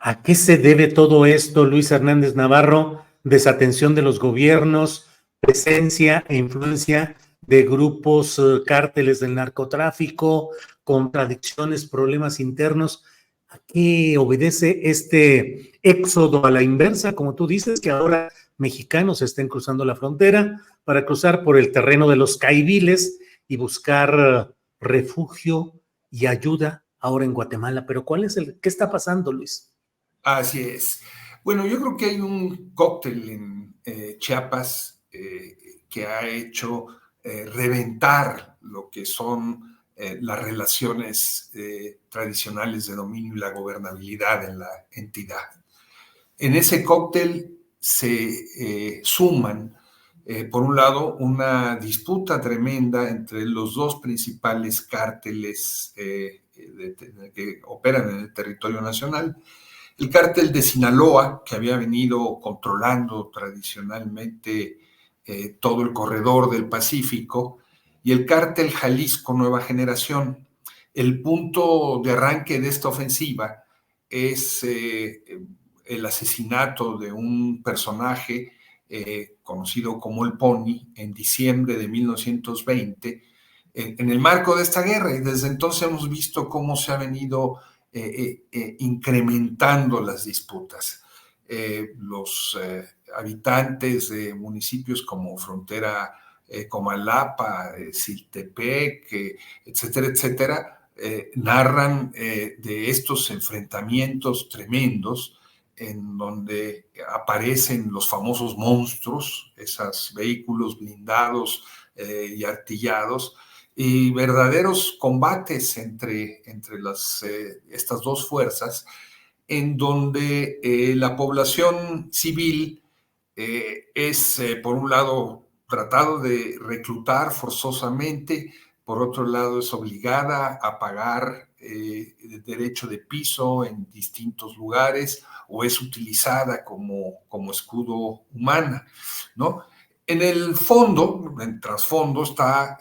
¿A qué se debe todo esto, Luis Hernández Navarro? Desatención de los gobiernos, presencia e influencia de grupos, cárteles del narcotráfico, contradicciones, problemas internos. ¿A qué obedece este éxodo a la inversa, como tú dices, que ahora mexicanos estén cruzando la frontera para cruzar por el terreno de los caiviles y buscar refugio y ayuda ahora en Guatemala? Pero ¿qué está pasando, Luis? Así es. Bueno, yo creo que hay un cóctel en Chiapas que ha hecho reventar lo que son las relaciones tradicionales de dominio y la gobernabilidad en la entidad. En ese cóctel se suman, por un lado, una disputa tremenda entre los dos principales cárteles que operan en el territorio nacional. El cártel de Sinaloa, que había venido controlando tradicionalmente todo el corredor del Pacífico, y el cártel Jalisco Nueva Generación. El punto de arranque de esta ofensiva es el asesinato de un personaje conocido como el Pony en diciembre de 1920, en el marco de esta guerra, y desde entonces hemos visto cómo se ha venido incrementando las disputas. Los habitantes de municipios como Frontera, Comalapa, Siltepec, etcétera, etcétera, narran de estos enfrentamientos tremendos en donde aparecen los famosos monstruos, esos vehículos blindados y artillados, y verdaderos combates entre estas dos fuerzas, en donde la población civil es, por un lado, tratado de reclutar forzosamente, por otro lado, es obligada a pagar derecho de piso en distintos lugares o es utilizada como escudo humana, ¿no? En el fondo, en trasfondo, está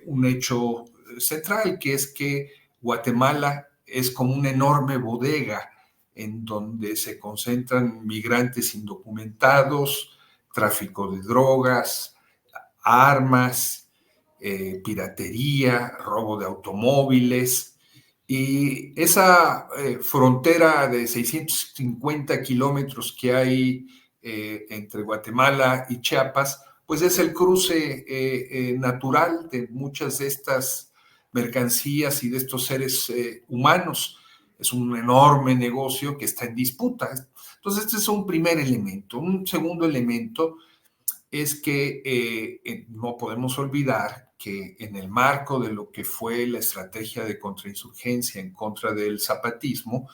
un hecho central, que es que Guatemala es como una enorme bodega en donde se concentran migrantes indocumentados, tráfico de drogas, armas, piratería, robo de automóviles. Y esa frontera de 650 kilómetros que hay entre Guatemala y Chiapas, pues es el cruce natural de muchas de estas mercancías y de estos seres humanos. Es un enorme negocio que está en disputa. Entonces, este es un primer elemento. Un segundo elemento es que no podemos olvidar que en el marco de lo que fue la estrategia de contrainsurgencia en contra del zapatismo,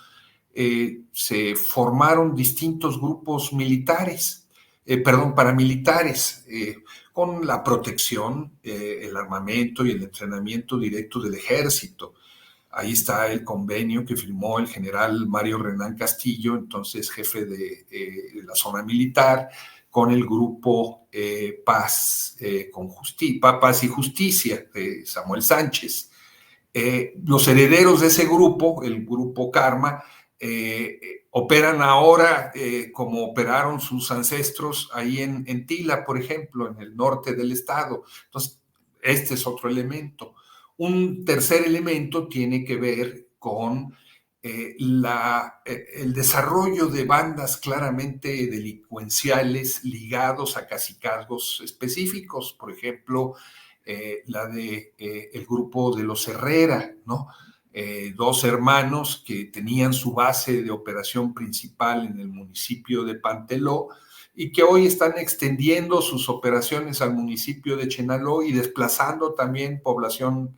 se formaron distintos grupos militares, paramilitares, con la protección, el armamento y el entrenamiento directo del ejército. Ahí está el convenio que firmó el general Mario Renán Castillo, entonces jefe de la zona militar, con el grupo Paz y Justicia de Samuel Sánchez. Los herederos de ese grupo, el grupo Karma, operan ahora como operaron sus ancestros ahí en Tila, por ejemplo, en el norte del estado. Entonces, este es otro elemento. Un tercer elemento tiene que ver con el desarrollo de bandas claramente delincuenciales ligados a cacicazgos específicos, por ejemplo, la de el grupo de los Herrera, ¿no? Dos hermanos que tenían su base de operación principal en el municipio de Panteló y que hoy están extendiendo sus operaciones al municipio de Chenaló y desplazando también población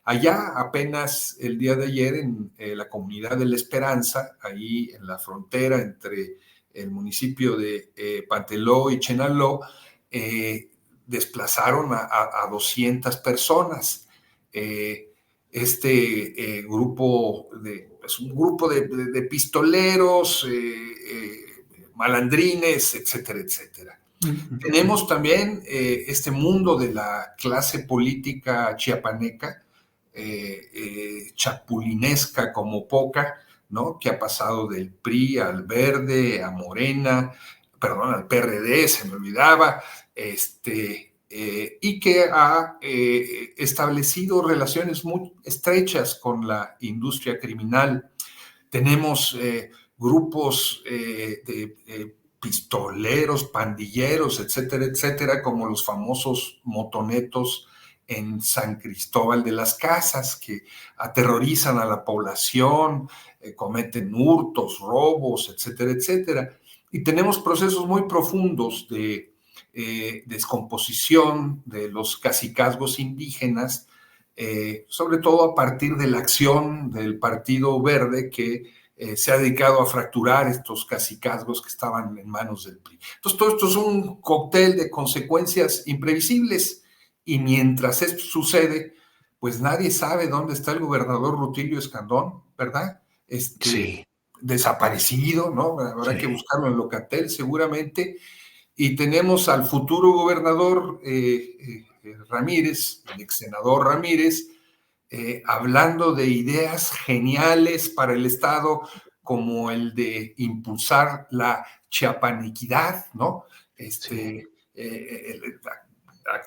allá. Apenas el día de ayer en la comunidad de La Esperanza, ahí en la frontera entre el municipio de Panteló y Chenaló, desplazaron a 200 personas. Grupo es un grupo de pistoleros, malandrines, etcétera, etcétera. Tenemos también este mundo de la clase política chiapaneca, chapulinesca como poca, ¿no? Que ha pasado del PRI al Verde, a Morena, perdón, al PRD, se me olvidaba, y que ha establecido relaciones muy estrechas con la industria criminal. Tenemos grupos de pistoleros, pandilleros, etcétera, etcétera, como los famosos motonetos en San Cristóbal de las Casas, que aterrorizan a la población, cometen hurtos, robos, etcétera, etcétera. Y tenemos procesos muy profundos de descomposición de los cacicazgos indígenas, sobre todo a partir de la acción del Partido Verde, que se ha dedicado a fracturar estos cacicazgos que estaban en manos del PRI. Entonces, todo esto es un cóctel de consecuencias imprevisibles, y mientras esto sucede, pues nadie sabe dónde está el gobernador Rutilio Escandón, ¿verdad? Sí, Desaparecido, ¿no? Habrá que sí, buscarlo en Locatel seguramente. Y tenemos al futuro gobernador Ramírez, el ex senador Ramírez, hablando de ideas geniales para el Estado, como el de impulsar la chiapaniquidad, ¿no? sí.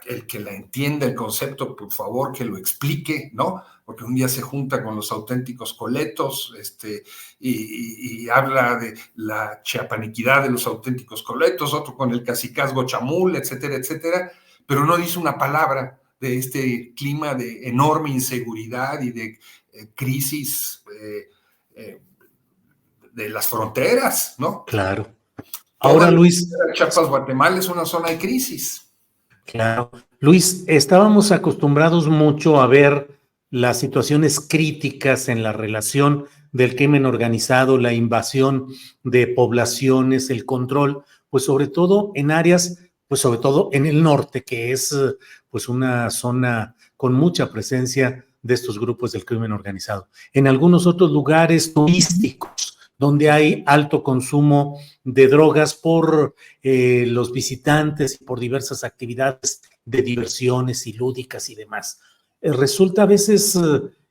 El que la entienda el concepto, por favor, que lo explique, ¿no? Porque un día se junta con los auténticos coletos, y habla de la chiapaniquidad de los auténticos coletos, otro con el cacicazgo chamul, etcétera, etcétera, pero no dice una palabra de este clima de enorme inseguridad y de crisis de las fronteras, ¿no? Claro. Toda Ahora, la Luis, Chiapas-Guatemala es una zona de crisis. claro. Luis, estábamos acostumbrados mucho a ver las situaciones críticas en la relación del crimen organizado, la invasión de poblaciones, el control, pues sobre todo en áreas, pues sobre todo en el norte, que es pues una zona con mucha presencia de estos grupos del crimen organizado. En algunos otros lugares turísticos, donde hay alto consumo de drogas por los visitantes y por diversas actividades de diversiones y lúdicas y demás. Resulta a veces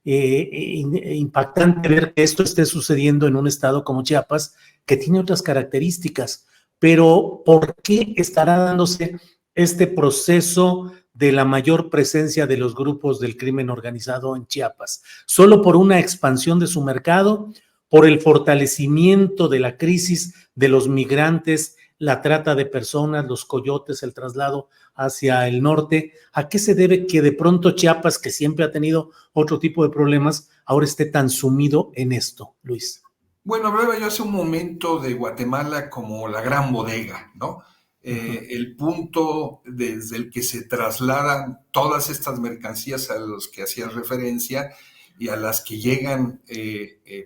impactante ver que esto esté sucediendo en un estado como Chiapas, que tiene otras características, pero ¿por qué estará dándose este proceso de la mayor presencia de los grupos del crimen organizado en Chiapas? ¿Solo por una expansión de su mercado, por el fortalecimiento de la crisis de los migrantes, la trata de personas, los coyotes, el traslado hacia el norte? ¿A qué se debe que de pronto Chiapas, que siempre ha tenido otro tipo de problemas, ahora esté tan sumido en esto, Luis? Bueno, hablaba yo hace un momento de Guatemala como la gran bodega, ¿no? Uh -huh. El punto desde el que se trasladan todas estas mercancías a los que hacías referencia y a las que llegan,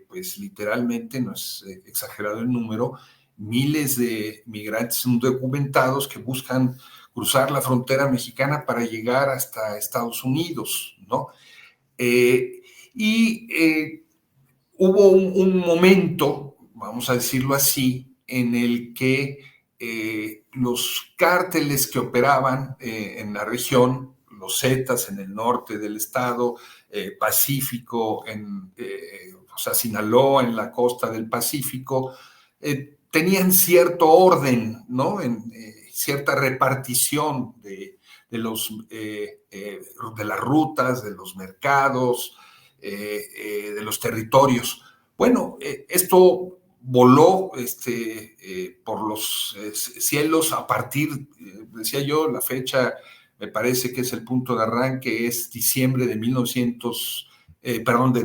pues literalmente, no es exagerado el número, miles de migrantes indocumentados que buscan cruzar la frontera mexicana para llegar hasta Estados Unidos, ¿no? Eh, y hubo un momento, vamos a decirlo así, en el que los cárteles que operaban en la región, los Zetas en el norte del estado, Pacífico, o sea, Sinaloa en la costa del Pacífico, tenían cierto orden, ¿no? Cierta repartición de las rutas, de los mercados, de los territorios. Bueno, esto voló por los cielos a partir, decía yo, la fecha me parece que es el punto de arranque, es diciembre de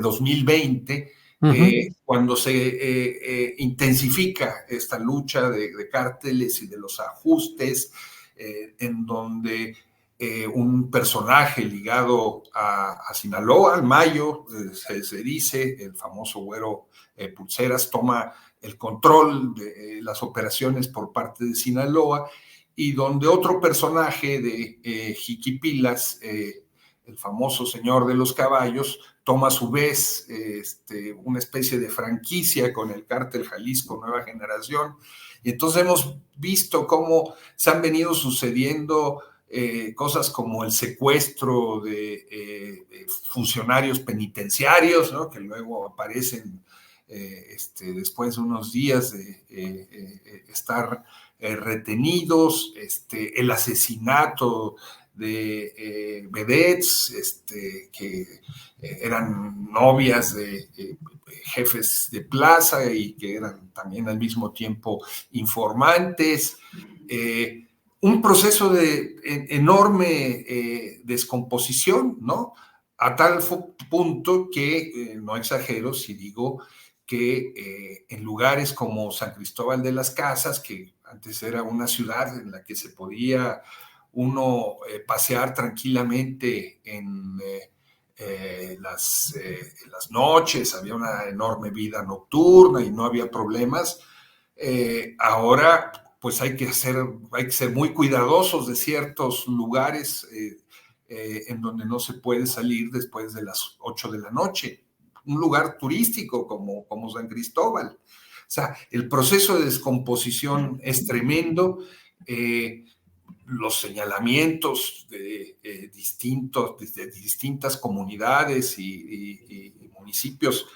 2020, Uh -huh. cuando se intensifica esta lucha de cárteles y de los ajustes, en donde un personaje ligado a Sinaloa, al Mayo, se dice, el famoso güero Pulseras, toma el control de las operaciones por parte de Sinaloa, y donde otro personaje de Jiquipilas, el famoso señor de los caballos, toma a su vez una especie de franquicia con el cártel Jalisco Nueva Generación. Y entonces hemos visto cómo se han venido sucediendo cosas como el secuestro de funcionarios penitenciarios, ¿no? Que luego aparecen después de unos días de estar retenidos, el asesinato de vedettes que eran novias de jefes de plaza y que eran también al mismo tiempo informantes. Un proceso de enorme descomposición, ¿no? A tal punto que, no exagero si digo que en lugares como San Cristóbal de las Casas, que antes era una ciudad en la que se podía uno pasear tranquilamente en las noches, había una enorme vida nocturna y no había problemas. Ahora, pues hay que ser muy cuidadosos de ciertos lugares en donde no se puede salir después de las 8 de la noche. Un lugar turístico como San Cristóbal. O sea, el proceso de descomposición es tremendo. Los señalamientos de distintas comunidades y municipios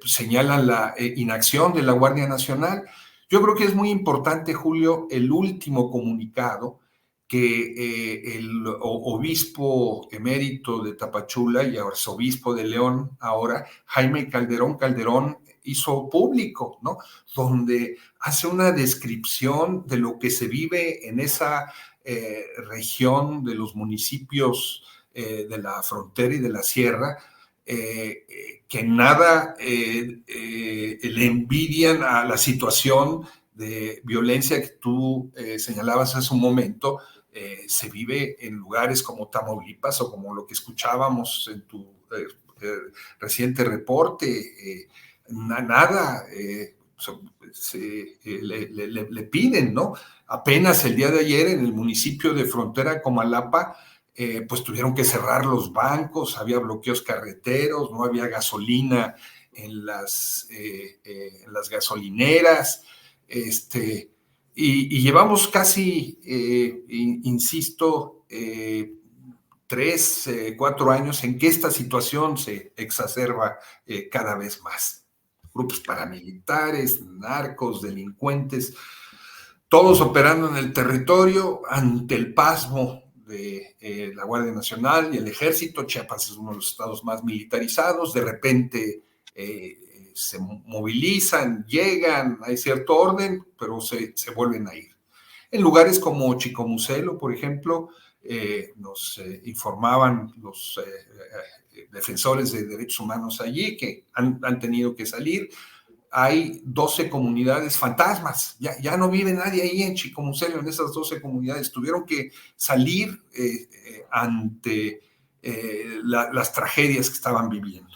señalan la inacción de la Guardia Nacional. Yo creo que es muy importante, Julio, el último comunicado que el obispo emérito de Tapachula y arzobispo de León ahora, Jaime Calderón hizo público, ¿no? Donde hace una descripción de lo que se vive en esa región de los municipios de la frontera y de la sierra, que nada le envidian a la situación de violencia que tú señalabas hace un momento. Se vive en lugares como Tamaulipas o como lo que escuchábamos en tu reciente reporte. Nada le piden, ¿no? Apenas el día de ayer en el municipio de frontera Comalapa, pues tuvieron que cerrar los bancos, había bloqueos carreteros, no había gasolina en las gasolineras, y llevamos casi, insisto, 3, 4 años en que esta situación se exacerba cada vez más. Grupos paramilitares, narcos, delincuentes, todos operando en el territorio ante el pasmo de la Guardia Nacional y el Ejército. Chiapas es uno de los estados más militarizados. De repente se movilizan, llegan, hay cierto orden, pero se vuelven a ir. En lugares como Chicomucelo, por ejemplo, nos informaban los defensores de derechos humanos allí que han tenido que salir. Hay 12 comunidades fantasmas, ya no vive nadie ahí en Chicomucelo, en esas 12 comunidades. Tuvieron que salir ante las tragedias que estaban viviendo.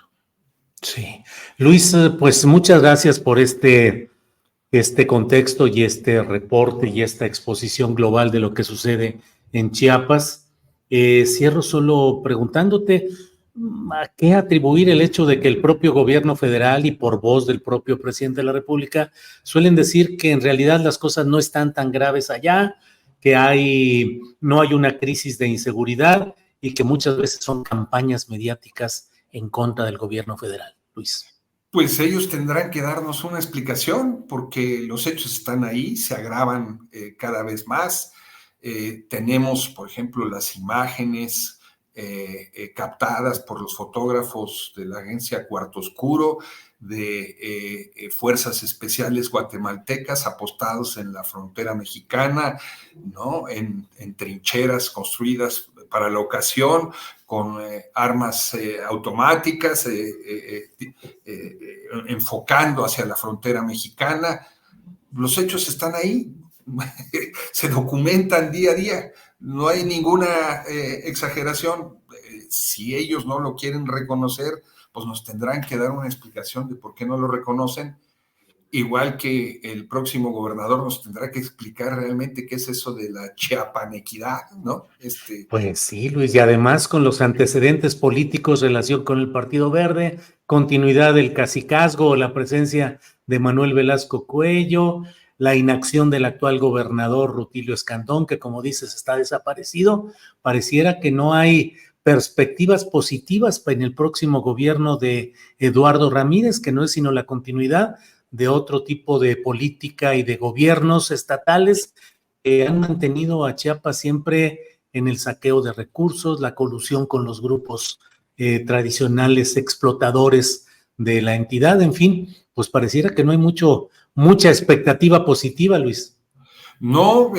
Sí. Luis, pues muchas gracias por este contexto y este reporte y esta exposición global de lo que sucede en Chiapas. Cierro solo preguntándote a qué atribuir el hecho de que el propio gobierno federal y por voz del propio presidente de la República suelen decir que en realidad las cosas no están tan graves allá, que no hay una crisis de inseguridad y que muchas veces son campañas mediáticas en contra del gobierno federal. Luis. Pues ellos tendrán que darnos una explicación porque los hechos están ahí, se agravan cada vez más. Tenemos, por ejemplo, las imágenes captadas por los fotógrafos de la agencia Cuarto Oscuro de fuerzas especiales guatemaltecas apostados en la frontera mexicana, ¿no? En trincheras construidas para la ocasión, con armas automáticas, enfocando hacia la frontera mexicana. Los hechos están ahí, se documentan día a día, no hay ninguna exageración. Si ellos no lo quieren reconocer, pues nos tendrán que dar una explicación de por qué no lo reconocen, igual que el próximo gobernador nos tendrá que explicar realmente qué es eso de la chiapanequidad, ¿no? Pues sí, Luis, y además con los antecedentes políticos, relación con el Partido Verde, continuidad del cacicazgo o la presencia de Manuel Velasco Cuello, la inacción del actual gobernador Rutilio Escandón, que como dices está desaparecido, pareciera que no hay perspectivas positivas en el próximo gobierno de Eduardo Ramírez, que no es sino la continuidad de otro tipo de política y de gobiernos estatales que han mantenido a Chiapas siempre en el saqueo de recursos, la colusión con los grupos tradicionales explotadores de la entidad. En fin, pues pareciera que no hay mucha expectativa positiva, Luis. No,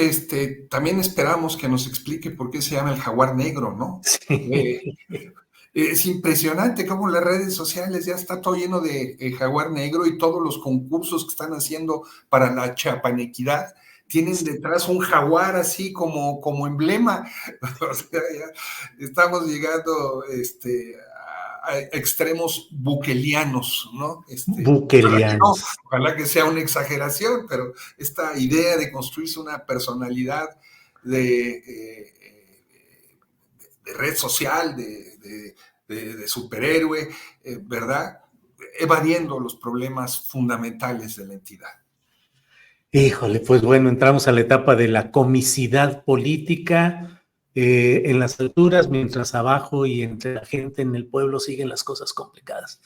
también esperamos que nos explique por qué se llama el jaguar negro, ¿no? Sí. Es impresionante cómo las redes sociales ya está todo lleno de jaguar negro, y todos los concursos que están haciendo para la chiapanequidad tienen detrás un jaguar así como emblema. O sea, ya estamos llegando a extremos buquelianos, ¿no? Buquelianos. Ojalá que sea una exageración, pero esta idea de construirse una personalidad de red social, de superhéroe, ¿verdad? Evadiendo los problemas fundamentales de la entidad. Híjole, pues bueno, entramos a la etapa de la comicidad política en las alturas, mientras abajo y entre la gente en el pueblo siguen las cosas complicadas.